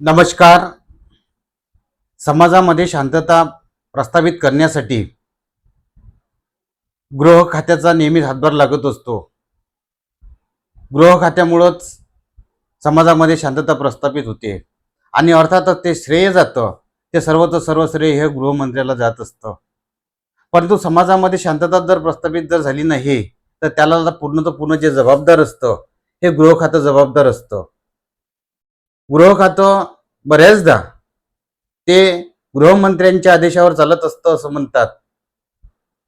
नमस्कार. समाजामध्ये शांतता प्रस्थापित करण्यासाठी गृह खात्याचा नेहमीच हातभार लागत असतो. गृह खात्यामुळंच समाजामध्ये शांतता प्रस्थापित होते आणि अर्थातच ते श्रेय जातं, ते सर्वच सर्व श्रेय हे गृहमंत्र्याला जात असतं. परंतु समाजामध्ये शांतता जर प्रस्थापित झाली नाही, तर त्याला पूर्ण जे जबाबदार असतं हे गृह खातं जबाबदार असतं. गृह खातं बऱ्याचदा ते गृहमंत्र्यांच्या आदेशावर चालत असतं असं म्हणतात.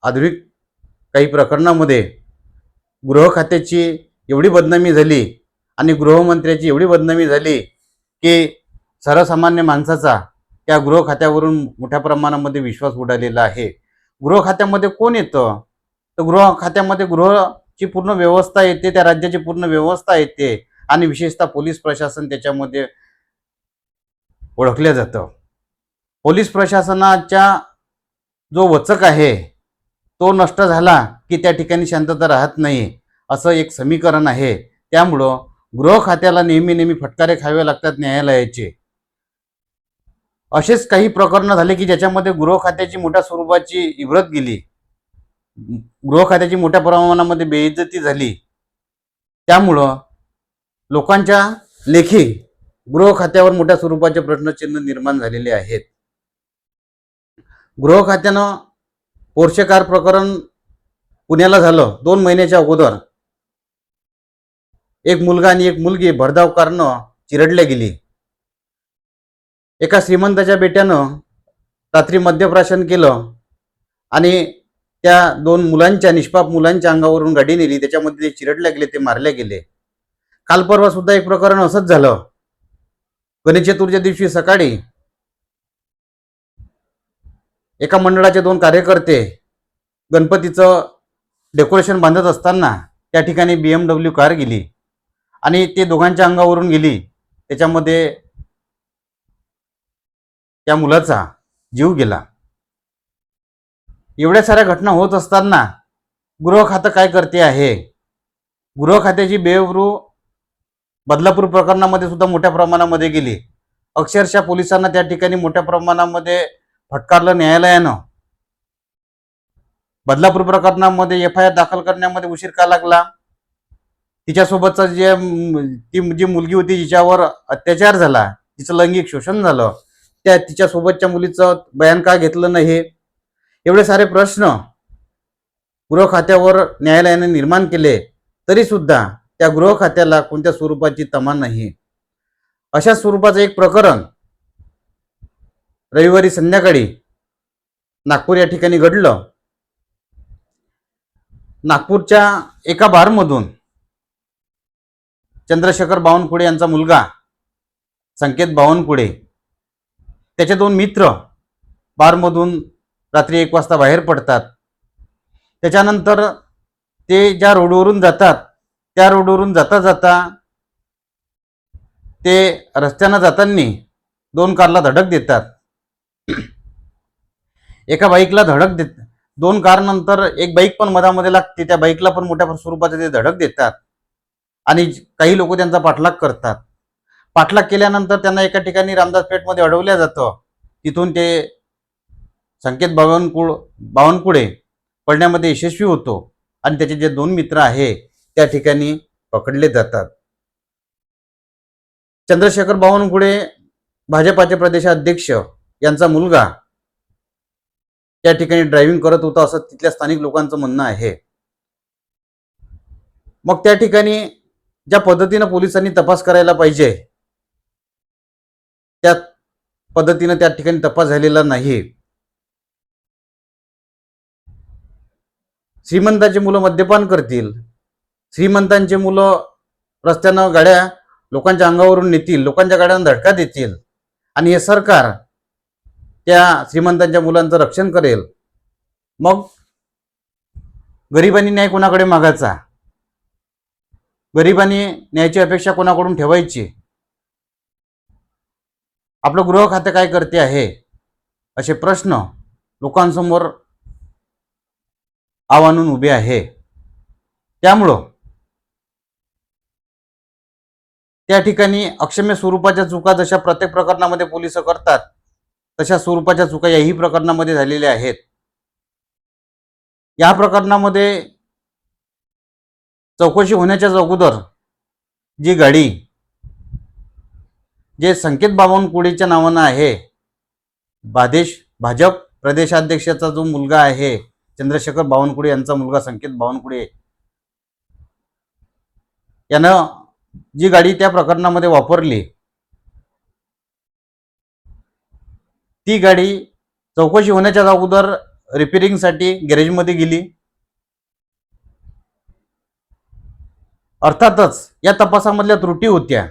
आधुनिक काही प्रकरणामध्ये गृह खात्याची एवढी बदनामी झाली आणि गृहमंत्र्याची एवढी बदनामी झाली की सर्वसामान्य माणसाचा त्या गृह खात्यावरून मोठ्या प्रमाणामध्ये विश्वास उडालेला आहे. गृह खात्यामध्ये कोण येतं? तर गृह खात्यामध्ये गृहची पूर्ण व्यवस्था येते, त्या राज्याची पूर्ण व्यवस्था येते आणि विशेषतः पोलीस प्रशासन त्याच्यामध्ये ओळखलं जातं. पोलीस प्रशासनाच्या जो वचक आहे तो नष्ट झाला की त्या ठिकाणी शांतता राहत नाही, असं एक समीकरण आहे. त्यामुळं गृह खात्याला नेहमी फटकारे खावे लागतात न्यायालयाचे. असेच काही प्रकरणं झाले की ज्याच्यामध्ये गृह खात्याची मोठ्या स्वरूपाची इब्रत गेली, गृह खात्याची मोठ्या प्रमाणामध्ये बेइज्जती झाली. त्यामुळं लोकांच्या लेखी गृह खात्यावर मोठ्या स्वरूपाचे प्रश्नचिन्ह निर्माण झालेले आहेत. गृह खात्यानं पोर्शे कार प्रकरण पुण्याला झालं 2 महिन्याच्या अगोदर. एक मुलगा आणि एक मुलगी भरधाव कारनं चिरडल्या गेली. एका श्रीमंताच्या बेट्यानं रात्री मद्यप्राशन केलं आणि त्या 2 मुलांच्या निष्पाप मुलांच्या अंगावरून गाडी नेली, त्याच्यामध्ये ते चिरडल्या गेले, ते मारल्या गेले. काल परवा सुद्धा एक प्रकरण असंच झालं. गणेश चतुर्थीच्या दिवशी सकाळी एका मंडळाचे 2 कार्यकर्ते गणपतीचं डेकोरेशन बांधत असताना त्या ठिकाणी BMW कार गेली आणि ते दोघांच्या अंगावरून गेली. त्याच्यामध्ये त्या मुलाचा जीव गेला. एवढ्या साऱ्या घटना होत असताना गृह खातं काय करते आहे? गृह खात्याची बेअब्रू बदलापूर प्रकरणामध्ये सुद्धा मोठ्या प्रमाणामध्ये गेली. अक्षरशः पोलिसांना त्या ठिकाणी मोठ्या प्रमाणामध्ये फटकारलं न्यायालयानं. बदलापूर प्रकरणामध्ये FIR दाखल करण्यामध्ये उशीर का लागला? तिच्यासोबतचा ती जी मुलगी होती जिच्यावर अत्याचार झाला, तिचं लैंगिक शोषण झालं, त्या तिच्यासोबतच्या मुलीचं बयान का घेतलं नाही? एवढे सारे प्रश्न गृह खात्यावर न्यायालयाने निर्माण केले, तरी सुद्धा त्या गृह खात्याला कोणत्या स्वरूपाची तमा नाही. अशा स्वरूपाचं एक प्रकरण रविवारी संध्याकाळी नागपूर या ठिकाणी घडलं. नागपूरच्या एका बारमधून चंद्रशेखर बावनकुळे यांचा मुलगा संकेत बावनकुळे, त्याचे 2 मित्र बारमधून रात्री 1 वाजता बाहेर पडतात. त्याच्यानंतर ते ज्या रोडवरून जातात त्या रोडवरून जाता ते रस्त्यानं जाताना 2 कारला धडक देतात. एका बाईकला धडक देत 2 कार नंतर एक बाईक पण मधामध्ये लागते, त्या बाईकला पण मोठ्या स्वरूपाचे ते धडक देतात आणि काही लोक त्यांचा पाठलाग करतात. पाठलाग केल्यानंतर त्यांना एका ठिकाणी रामदास पेठमध्ये अडवल्या जातं. तिथून ते संकेत बावनकुळे पडण्यामध्ये यशस्वी होतो आणि त्याचे जे 2 मित्र आहे त्या ठिकाणी पकडले जातात. चंद्रशेखर बावनकुळे भाजपाचे प्रदेशाध्यक्ष यांचा मुलगा त्या ठिकाणी ड्रायव्हिंग करत होता असं तिथल्या स्थानिक लोकांचं म्हणणं आहे. मग त्या ठिकाणी ज्या पद्धतीनं पोलिसांनी तपास करायला पाहिजे त्या पद्धतीनं त्या ठिकाणी तपास झालेला नाही. श्रीमंतांची मुलं मद्यपान करतील, श्रीमंतांची मुलं रस्त्यानं गाड्या लोकांच्या अंगावरून नेतील, लोकांच्या गाड्यांना धडका देतील आणि हे सरकार त्या श्रीमंतांच्या मुलांचं रक्षण करेल. मग गरिबांनी न्याय कोणाकडे मागायचा? गरिबांनी न्यायाची अपेक्षा कोणाकडून ठेवायची? आपलं गृह खाते काय करते आहे? असे प्रश्न लोकांसमोर आव्हानून उभे आहे. त्यामुळं त्या ठिकाणी अक्षम्य स्वरूपाच्या चुका जशा प्रत्येक प्रकरणामध्ये पोलिस करतात, तशा स्वरूपाच्या चुका याही प्रकरणामध्ये झालेल्या आहेत. या प्रकरणामध्ये चौकशी होण्याच्याच अगोदर जी गाडी जे संकेत बावनकुळेच्या नावानं आहे, भाजप प्रदेशाध्यक्षाचा जो मुलगा आहे चंद्रशेखर बावनकुळे यांचा मुलगा संकेत बावनकुळे यानं जी गाडी त्या प्रकरणामध्ये वापरली, ती गाडी चौकशी होण्याच्या अगोदर रिपेअरिंगसाठी गॅरेजमध्ये गेली. अर्थातच या तपासामधल्या त्रुटी होत्या.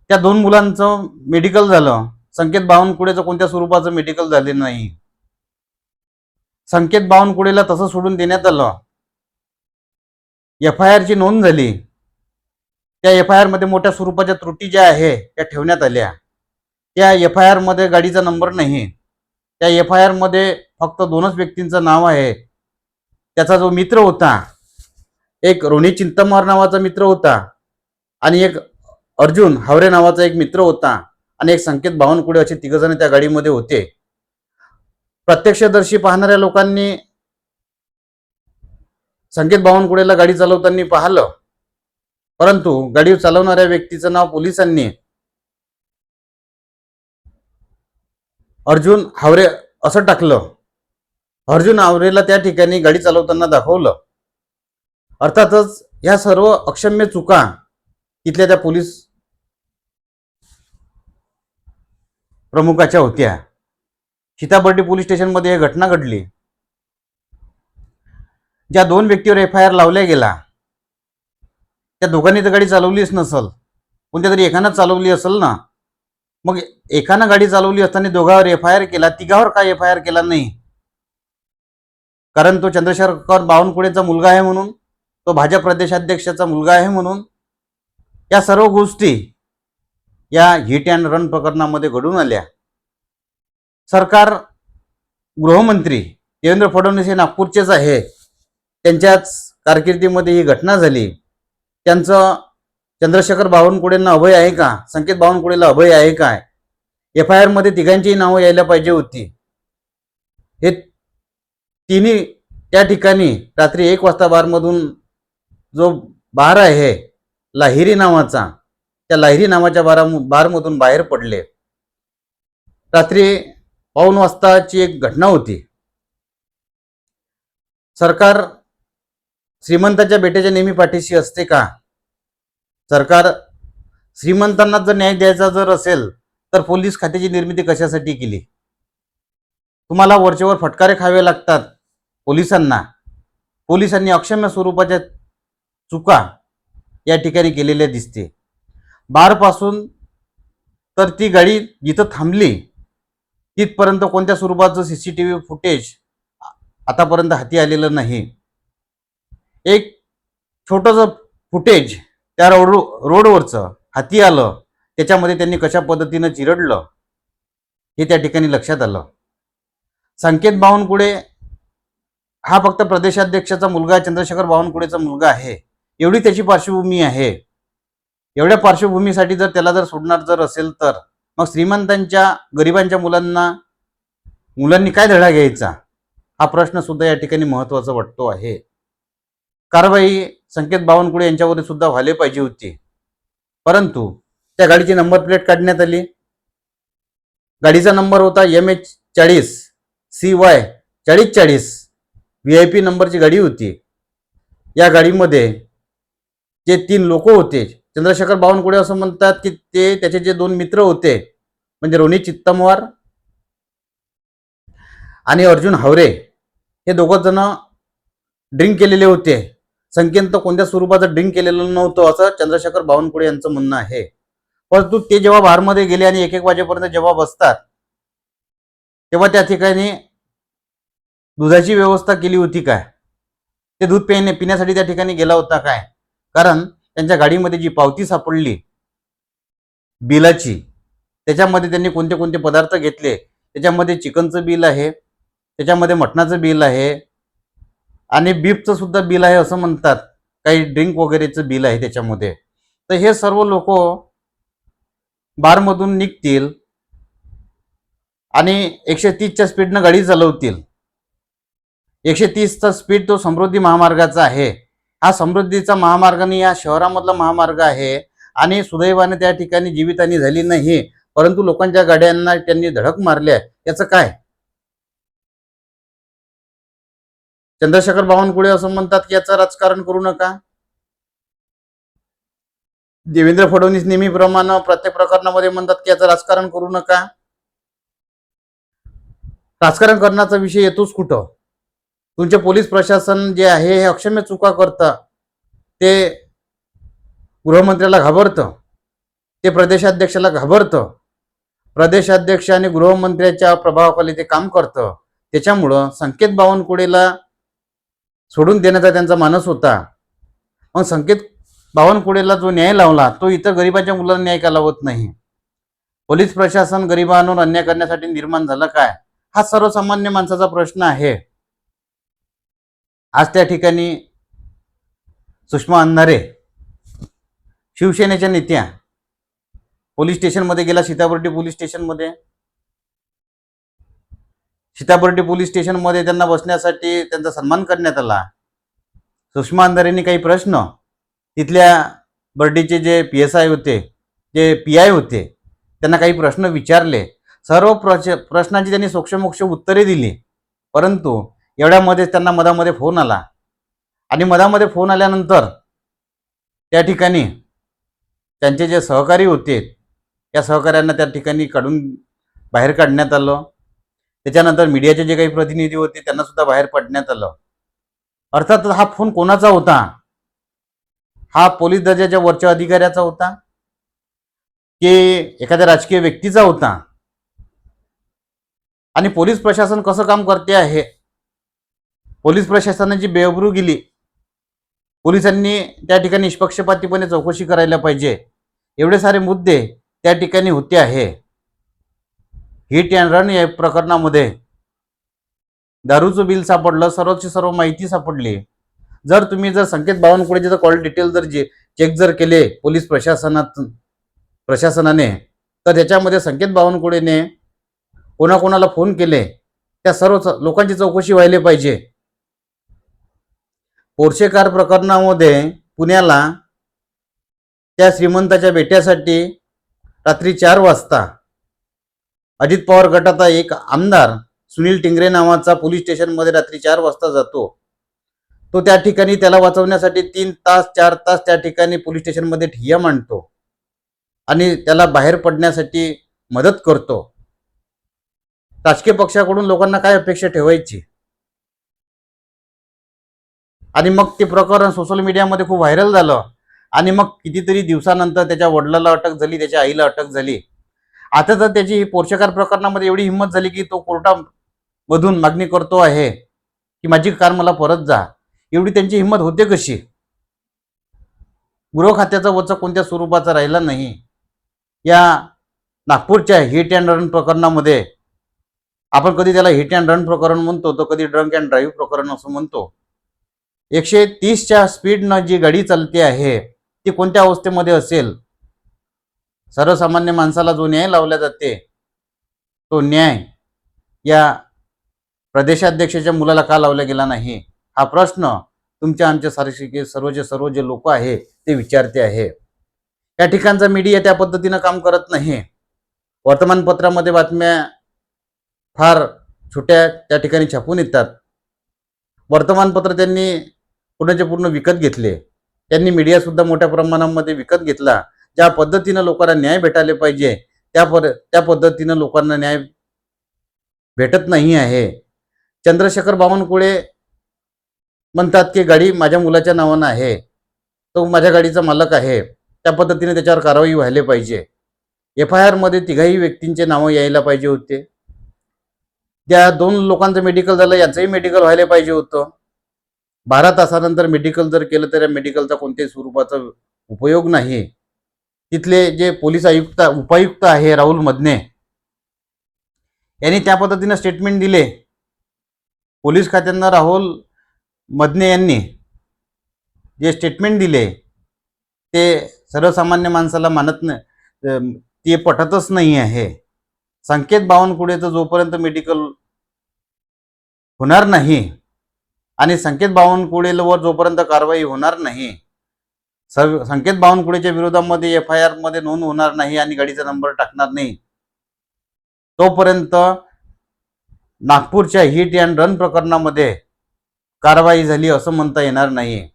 त्या दोन मुलांचं मेडिकल झालं, संकेत बावनकुळेचं कोणत्या स्वरूपाचं मेडिकल झाले नाही. संकेत बावनकुळेला तसं सोडून देण्यात आलं. FIR ची नोंद झाली. त्या FIR मध्ये मोठ्या स्वरूपाच्या त्रुटी ज्या आहे त्या ठेवण्यात आल्या. त्या FIR मध्ये गाडीचा नंबर नाही. त्या FIR मध्ये फक्त दोनच व्यक्तींचं नाव आहे. त्याचा जो मित्र होता, एक रोनी चिंतमवार नावाचा मित्र होता आणि एक अर्जुन हावरे नावाचा एक मित्र होता आणि एक संकेत बावनकुळे, असे तिघजण त्या गाडीमध्ये होते. प्रत्यक्षदर्शी पाहणाऱ्या लोकांनी संकेत बावनकुळेला गाडी चालवताना पाहिलं, परंतु गाडी चालवणाऱ्या व्यक्तीचं नाव पोलिसांनी अर्जुन हावरे असं टाकलं. अर्जुन हावरेला त्या ठिकाणी गाडी चालवताना दाखवलं. अर्थातच ह्या सर्व अक्षम्य चुका तिथल्या त्या पोलीस प्रमुखाच्या होत्या. सीताबर्डी पोलीस स्टेशनमध्ये ही घटना घडली. ज्या दोन व्यक्तीवर FIR लावल्या गेला, त्या दोघांनी तर गाडी चालवलीच नसल, कोणत्या तरी एकानं चालवली असेल ना. मग एकानं गाडी चालवली असताना दोघांवर FIR केला, तिघावर काय FIR केला नाही? कारण तो चंद्रशेखर बावनकुळेचा मुलगा आहे म्हणून, तो भाजप प्रदेशाध्यक्षाचा मुलगा आहे म्हणून या सर्व गोष्टी या हिट अँड रन प्रकरणामध्ये घडून आल्या. सरकार, गृहमंत्री देवेंद्र फडणवीस हे नागपूरचेच आहे. त्यांच्याच कारकिर्दीमध्ये ही घटना झाली. त्यांचं चंद्रशेखर बावनकुळेंना अभय आहे का? संकेत बावनकुळेला अभय आहे काय? FIR मध्ये तिघांचीही नावं यायला पाहिजे होती. हे तिन्ही त्या ठिकाणी रात्री 1 वाजता बारमधून जो बार आहे लाहिरी नावाचा, त्या लाहिरी नावाच्या बारमधून बाहेर पडले. रात्री 1:15 वाजताची एक घटना होती. सरकार श्रीमंताच्या बेट्याच्या नेहमी पाठीशी असते का? सरकार श्रीमंतांना जर न्याय द्यायचा जर असेल तर पोलीस खात्याची निर्मिती कशासाठी केली? तुम्हाला वरचेवर फटकारे खावे लागतात पोलिसांना. पोलिसांनी अक्षम्य स्वरूपाच्या चुका या ठिकाणी केलेल्या दिसते. बारपासून तर ती गाडी जिथं थांबली तिथपर्यंत कोणत्या स्वरूपाचं CCTV फुटेज आतापर्यंत हाती आलेलं नाही. एक छोटंसं फुटेज त्या रोडवरचं हाती आलं, त्याच्यामध्ये त्यांनी कशा पद्धतीनं चिरडलं हे त्या ठिकाणी लक्षात आलं. संकेत बावनकुळे हा फक्त प्रदेशाध्यक्षाचा मुलगा, चंद्रशेखर बावनकुळेचा मुलगा आहे, एवढी त्याची पार्श्वभूमी आहे. एवढ्या पार्श्वभूमीसाठी जर त्याला जर सोडणार जर असेल तर मग श्रीमंतांच्या गरिबांच्या मुलांनी काय धडा घ्यायचा? हा प्रश्न सुद्धा या ठिकाणी महत्त्वाचा वाटतो आहे. कारवाई संकेत बावनकुळे यांच्यावर सुद्धा व्हायला पाहिजे होती, परंतु त्या गाडीची नंबर प्लेट काढण्यात आली. गाडीचा नंबर होता MH40 CY 4040, VIP नंबरची गाडी होती. या गाडीमध्ये जे 3 लोक होते, चंद्रशेखर बावनकुळे असं म्हणतात की ते त्याचे जे 2 मित्र होते, म्हणजे रोनी चित्तमवार आणि अर्जुन हावरे, हे दोघं जण ड्रिंक केलेले होते. संकेत तर कोणत्या स्वरूपाचं ड्रिंक केलेलं नव्हतं असं चंद्रशेखर बावनकुळे यांचं म्हणणं आहे. परंतु ते जेव्हा बारमध्ये गेले आणि 1-1 वाजेपर्यंत जेव्हा बसतात, तेव्हा त्या ठिकाणी दुधाची व्यवस्था केली होती काय? ते दूध पिण्यासाठी त्या ठिकाणी गेला होता काय? कारण त्यांच्या गाडीमध्ये जी पावती सापडली बिलाची, त्याच्यामध्ये त्यांनी कोणते कोणते पदार्थ घेतले, त्याच्यामध्ये चिकनचं बिल आहे, त्याच्यामध्ये मटणाचं बिल आहे आणि बीफचं सुद्धा बिल आहे असं म्हणतात. काही ड्रिंक वगैरेचं बिल आहे त्याच्यामध्ये. तर हे सर्व लोक बारमधून निघतील आणि 130च्या स्पीडनं गाडी चालवतील. 130चा स्पीड तो समृद्धी महामार्गाचा आहे. हा समृद्धीचा महामार्गाने या शहरामधला महामार्ग आहे आणि सुदैवाने त्या ठिकाणी जीवितहानी झाली नाही, परंतु लोकांच्या गाड्यांना त्यांनी धडक मारल्या. याचं काय? चंद्रशेखर बावनकुळे असं म्हणतात की याचं राजकारण करू नका. देवेंद्र फडणवीस नेहमीप्रमाणे प्रत्येक प्रकरणामध्ये म्हणतात की याचं राजकारण करू नका. राजकारण करण्याचा विषय येतोच कुठं? तुमचे पोलीस प्रशासन जे आहे हे अक्षम्य चुका करतं. ते गृहमंत्र्याला घाबरतं, ते प्रदेशाध्यक्षाला घाबरतं. प्रदेशाध्यक्ष आणि गृहमंत्र्याच्या प्रभावाखाली ते काम करतं. त्याच्यामुळं संकेत बावनकुळेला सोडून देण्याचा त्यांचा मानस होता. मग संकेत बावनकुळेला जो न्याय लावला तो इतर गरिबाच्या मुलांना न्याय का लावत नाही? पोलीस प्रशासन गरिबांवर अन्याय करण्यासाठी निर्माण झालं काय? हा सर्वसामान्य माणसाचा प्रश्न आहे. आज त्या ठिकाणी सुषमा अंधारे शिवसेनेच्या नेत्या पोलीस स्टेशनमध्ये गेला. सीताबर्डी पोलीस स्टेशनमध्ये त्यांना बसण्यासाठी त्यांचा सन्मान करण्यात आला. सुषमा अंधारेंनी काही प्रश्न तिथल्या बर्डीचे जे PSI होते, जे PI होते, त्यांना काही प्रश्न विचारले. सर्व प्रश्नांची त्यांनी सोक्षमोक्ष उत्तरे दिली. परंतु एवढ्यामध्ये त्यांना मधामध्ये फोन आला आणि मधामध्ये फोन आल्यानंतर त्या ठिकाणी त्यांचे जे सहकारी होते त्या सहकाऱ्यांना त्या ठिकाणी बाहेर काढण्यात आलं. त्याच्यानंतर मीडियाचे जे काही प्रतिनिधी होते त्यांना सुद्धा बाहेर पाडण्यात आलं. अर्थात हा फोन कोणाचा होता? हा पोलीस दर्जाच्या वरच्या अधिकाऱ्याचा होता की एखाद्या राजकीय व्यक्तीचा होता? आणि पोलीस प्रशासन कसं काम करते आहे? पोलीस प्रशासनाची बेअब्रू गेली. पोलिसांनी त्या ठिकाणी निष्पक्षपातीपणे चौकशी करायला पाहिजे. एवढे सारे मुद्दे त्या ठिकाणी होते आहे. हिट अँड रन या प्रकरणामध्ये दारूचं बिल सापडलं, सर्वची सर्व माहिती सापडली. जर तुम्ही संकेत बावनकुळेचे जर कॉल डिटेल चेक केले पोलीस प्रशासनाने, तर त्याच्यामध्ये संकेत बावनकुळेने कोणाकोणाला फोन केले त्या सर्व लोकांची चौकशी व्हायला पाहिजे. पोर्शे कार प्रकरणामध्ये पुण्याला त्या श्रीमंताच्या बेट्यासाठी रात्री 4 वाजता अजित पवार गटाचा एक आमदार सुनील टिंगरे नावाचा पोलीस स्टेशनमध्ये रात्री 4 वाजता जातो. तो त्या ठिकाणी त्याला वाचवण्यासाठी 3 तास 4 तास त्या ठिकाणी पोलीस स्टेशनमध्ये ठिय्या मांडतो आणि त्याला बाहेर पडण्यासाठी मदत करतो. राजकीय पक्षाकडून लोकांना काय अपेक्षा ठेवायची? आणि मग ते प्रकरण सोशल मीडियामध्ये खूप व्हायरल झालं आणि मग कितीतरी दिवसानंतर त्याच्या वडिलाला अटक झाली, त्याच्या आईला अटक झाली. आता तर त्याची पोर्शे कार प्रकरणामध्ये एवढी हिंमत झाली की तो कोर्टामधून मागणी करतो आहे की माझी कार मला परत जा. एवढी त्यांची हिंमत होते कशी? गृह खात्याचा वचा कोणत्या स्वरूपाचा राहिला नाही. या नागपूरच्या हिट अँड रन प्रकरणामध्ये आपण कधी त्याला हिट अँड रन प्रकरण म्हणतो, तर कधी ड्रंक अँड ड्राईव्ह प्रकरण असं म्हणतो. 130च्या स्पीडनं जी गाडी चालते आहे ती कोणत्या अवस्थेमध्ये असेल? सर्वसामान्य माणसाला जो न्याय लावला जाते तो न्याय या प्रदेशाध्यक्षाच्या मुलाला का लावला गेला नाही? हा प्रश्न तुमच्या आमच्या सारखे सर्व जे लोक आहे ते विचारते आहे. या ठिकाणचा मीडिया त्या पद्धतीनं काम करत नाही. वर्तमानपत्रामध्ये बातम्या फार छोट्या त्या ठिकाणी छापून येतात. वर्तमानपत्र त्यांनी पूर्ण विकत घेतले. त्यांनी मीडिया सुद्धा मोठ्या प्रमाणामध्ये विकत घेतला. ज्या पद्धतीनं लोकांना न्याय भेटायला पाहिजे त्या पद्धतीनं लोकांना न्याय भेटत नाही आहे. चंद्रशेखर बावनकुळे म्हणतात की गाडी माझ्या मुलाच्या नावानं आहे, तो माझ्या गाडीचा मालक आहे, त्या पद्धतीने त्याच्यावर कारवाई व्हायला पाहिजे. FIR मध्ये 3ही व्यक्तींचे नावं यायला पाहिजे होते. त्या 2 लोकांचं मेडिकल झालं, यांचंही मेडिकल व्हायला पाहिजे होतं. 12 तासानंतर मेडिकल जर केलं तर या मेडिकलचा कोणत्याही स्वरूपाचा उपयोग नाही. तिथले जे पोलीस उपायुक्त आहे राहुल मदने यांनी त्या पद्धतीनं स्टेटमेंट दिले. पोलीस खात्यानं राहुल मदने यांनी जे स्टेटमेंट दिले ते सर्वसामान्य माणसाला मानत नाही, ते पटतच नाही आहे. संकेत बावनकुळेचं जोपर्यंत मेडिकल होणार नाही आणि संकेत बावनकुळेवर जोपर्यंत कारवाई होणार नाही, संकेत बावनकुळेच्या विरोधामध्ये FIR मध्ये नोंद होणार नाही आणि गाडीचा नंबर टाकणार नाही, तोपर्यंत नागपूरच्या हिट अँड रन प्रकरणामध्ये कारवाई झाली असं म्हणता येणार नाही.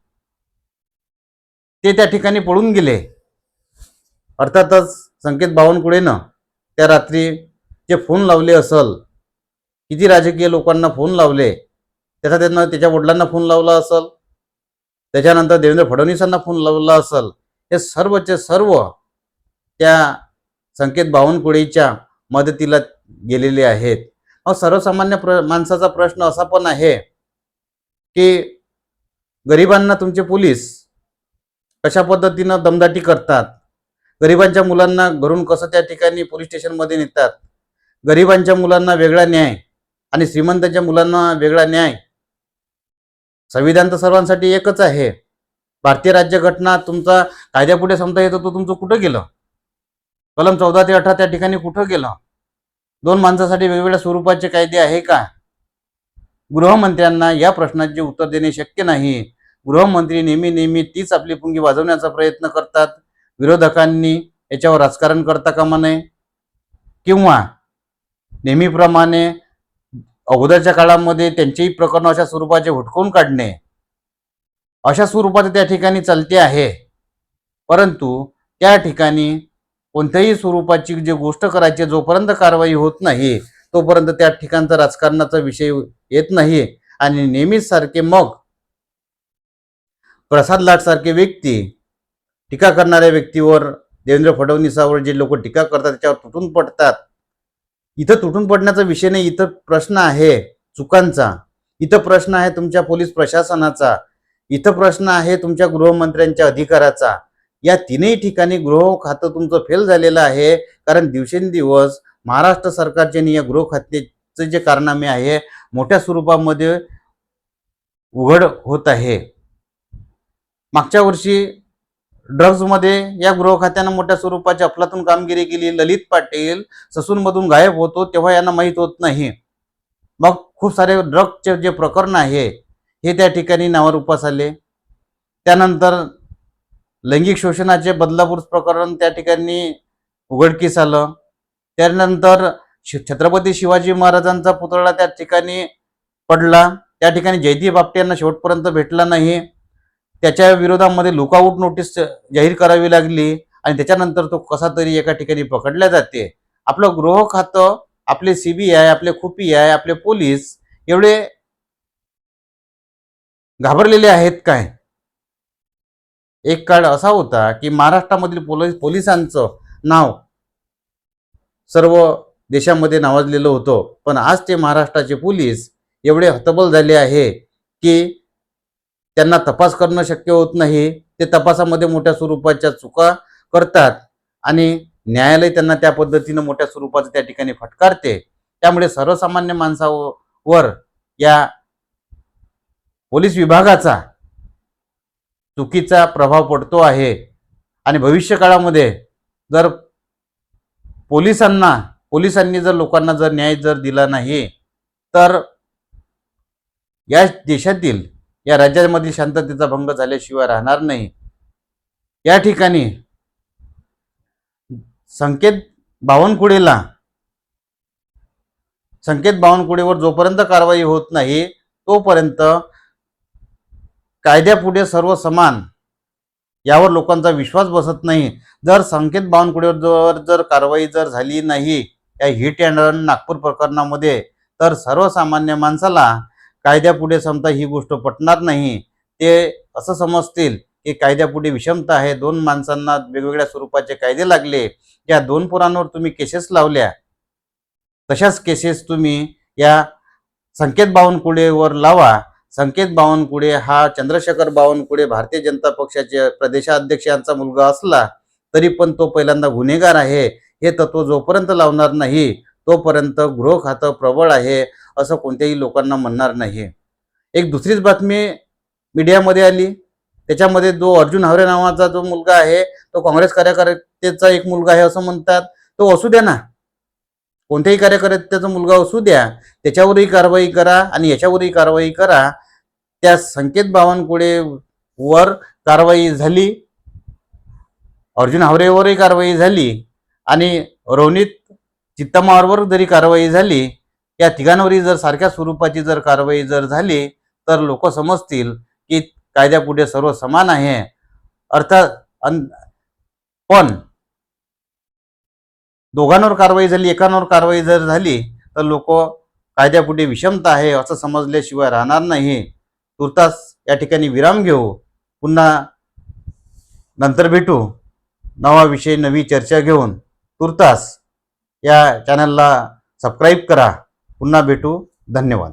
ते त्या ठिकाणी पळून गेले. अर्थातच संकेत बावनकुळेनं त्या रात्री जे फोन लावले असल, किती राजकीय लोकांना फोन लावले, त्यांना त्याच्या वडिलांना फोन लावला असल, त्याच्यानंतर देवेंद्र फडणवीसांना फोन लावला असल, हे सर्वचे सर्व त्या संकेत बावनकुळेच्या मदतीला गेलेले आहेत. सर्वसामान्य माणसाचा प्रश्न असा पण आहे की गरिबांना तुमचे पोलीस कशा पद्धतीनं दमदाटी करतात, गरिबांच्या मुलांना घरून कसं त्या ठिकाणी पोलीस स्टेशनमध्ये नेतात, गरिबांच्या मुलांना वेगळा न्याय आणि श्रीमंतांच्या मुलांना वेगळा न्याय. संविधान तर सर्वांसाठी एकच आहे. भारतीय राज्यघटना तुमचा कायद्यापुढे समता येतो तो तुमचं कुठं गेलं? कलम 14 ते 18 त्या ठिकाणी कुठं गेलं? दोन माणसासाठी वेगवेगळ्या स्वरूपाचे कायदे आहे का? गृहमंत्र्यांना या प्रश्नाचे उत्तर देणे शक्य नाही. गृहमंत्री नेहमी तीच आपली पुंगी वाजवण्याचा प्रयत्न करतात. विरोधकांनी याच्यावर राजकारण करता कामा नये किंवा नेहमीप्रमाणे अगोदरच्या काळामध्ये त्यांचेही प्रकरण अशा स्वरूपाचे हुडकून काढणे अशा स्वरूपात त्या ठिकाणी चालते आहे. परंतु त्या ठिकाणी कोणत्याही स्वरूपाची जी गोष्ट करायची जोपर्यंत कारवाई होत नाही तोपर्यंत त्या ठिकाणचा राजकारणाचा विषय येत नाही. आणि नेहमीच सारखे मग प्रसाद लाड सारखे व्यक्ती टीका करणाऱ्या व्यक्तीवर, देवेंद्र फडणवीसावर जे लोक टीका करतात त्याच्यावर तुटून पडतात. इथं तुटून पडण्याचा विषय नाही, इथं प्रश्न आहे चुकांचा, इथं प्रश्न आहे तुमच्या पोलीस प्रशासनाचा, इथं प्रश्न आहे तुमच्या गृहमंत्र्यांच्या अधिकाराचा. या तीनही ठिकाणी गृह खातं तुमचं फेल झालेलं आहे. कारण दिवसेंदिवस महाराष्ट्र सरकारचे आणि या गृह खात्याचे जे कारनामे आहे मोठ्या स्वरूपामध्ये उघड होत आहे. मागच्या वर्षी ड्रग्जमध्ये या गृह खात्यानं मोठ्या स्वरूपाची अफलातून कामगिरी केली. ललित पाटील ससूनमधून गायब होतो तेव्हा यांना माहीत होत नाही. मग खूप सारे ड्रग्जचे जे प्रकरण आहे हे त्या ठिकाणी नावारूपास आले. त्यानंतर लैंगिक शोषणाचे बदलापूर प्रकरण त्या ठिकाणी उघडकीस आलं. त्यानंतर छत्रपती शिवाजी महाराजांचा पुतळा त्या ठिकाणी पडला. त्या ठिकाणी जयदीप आपटे यांना शेवटपर्यंत भेटला नाही. त्याच्या विरोधामध्ये लुकआउट नोटीस जाहीर करावी लागली आणि त्याच्यानंतर तो कसा तरी एका ठिकाणी पकडला जाते. आपलं गृह खातं, आपले CBI, आपले खुफिया, आपले पोलीस एवढे घाबरलेले आहेत काय? एक काळ असा होता की महाराष्ट्रामधील पोलिसांचं नाव सर्व देशामध्ये नावाजलेलं होतं. पण आज ते महाराष्ट्राचे पोलीस एवढे हतबल झाले आहे की त्यांना तपास करणं शक्य होत नाही. ते तपासामध्ये मोठ्या स्वरूपाच्या चुका करतात आणि न्यायालय त्यांना त्या पद्धतीनं मोठ्या स्वरूपाचं त्या ठिकाणी फटकारते. त्यामुळे सर्वसामान्य माणसावर या पोलीस विभागाचा चुकीचा प्रभाव पडतो आहे. आणि भविष्य काळामध्ये जर पोलिसांनी जर लोकांना जर न्याय जर दिला नाही तर या देशातील, या राज्यामधील शांततेचा भंग झाल्याशिवाय राहणार नाही. या ठिकाणी संकेत बावनकुळेवर जोपर्यंत कारवाई होत नाही तोपर्यंत कायद्यापुढे सर्व समान यावर लोकांचा विश्वास बसत नाही. जर संकेत बावनकुळेवर जर कारवाई जर झाली नाही या हिट अँड रन नागपूर प्रकरणामध्ये तर सर्वसामान्य माणसाला कायद्यापुढे समता ही गोष्ट पटणार नाही. ते असं समजतील की कायद्यापुढे विषमता आहे, दोन माणसांना वेगवेगळ्या स्वरूपाचे कायदे लागले, या दोन पोरांवर तुम्ही केसेस लावल्या, तशाच केसेस तुम्ही या संकेत बावनकुळेवर लावा. संकेत बावनकुळे हा चंद्रशेखर बावनकुळे भारतीय जनता पक्षाचे प्रदेशाध्यक्ष यांचा मुलगा असला तरी पण तो पहिल्यांदा गुन्हेगार आहे. हे तत्व जोपर्यंत लावणार नाही तोपर्यंत गृह खातं प्रबळ आहे असं कोणत्याही लोकांना म्हणणार नाही. एक दुसरीच बातमी मीडियामध्ये आली, त्याच्यामध्ये जो अर्जुन हावरे नावाचा जो मुलगा आहे तो काँग्रेस कार्यकर्त्याचा एक मुलगा आहे असं म्हणतात. तो असू द्या ना, कोणत्याही कार्यकर्त्याचा मुलगा असू द्या, त्याच्यावरही कारवाई करा आणि याच्यावरही कारवाई करा. त्या संकेत बावनकुळे वर कारवाई झाली, अर्जुन हावरेवरही कारवाई झाली आणि रोनित चित्तमारवर जरी कारवाई झाली, या तिघांवरही जर सारख्या स्वरूपाची जर कारवाई जर झाली तर लोक समजतील की कायद्यापुढे सर्व समान आहे. अर्थात पण दोघांवर कारवाई झाली, एकांवर कारवाई जर झाली तर लोक कायद्यापुढे विषमता आहे असं समजल्याशिवाय राहणार नाही. तुर्तास या ठिकाणी विराम घेऊ. पुन्हा नंतर भेटू नवा विषय, नवी चर्चा घेऊन. तुर्तास या चॅनलला सबस्क्राईब करा. पुन्हा भेटू. धन्यवाद.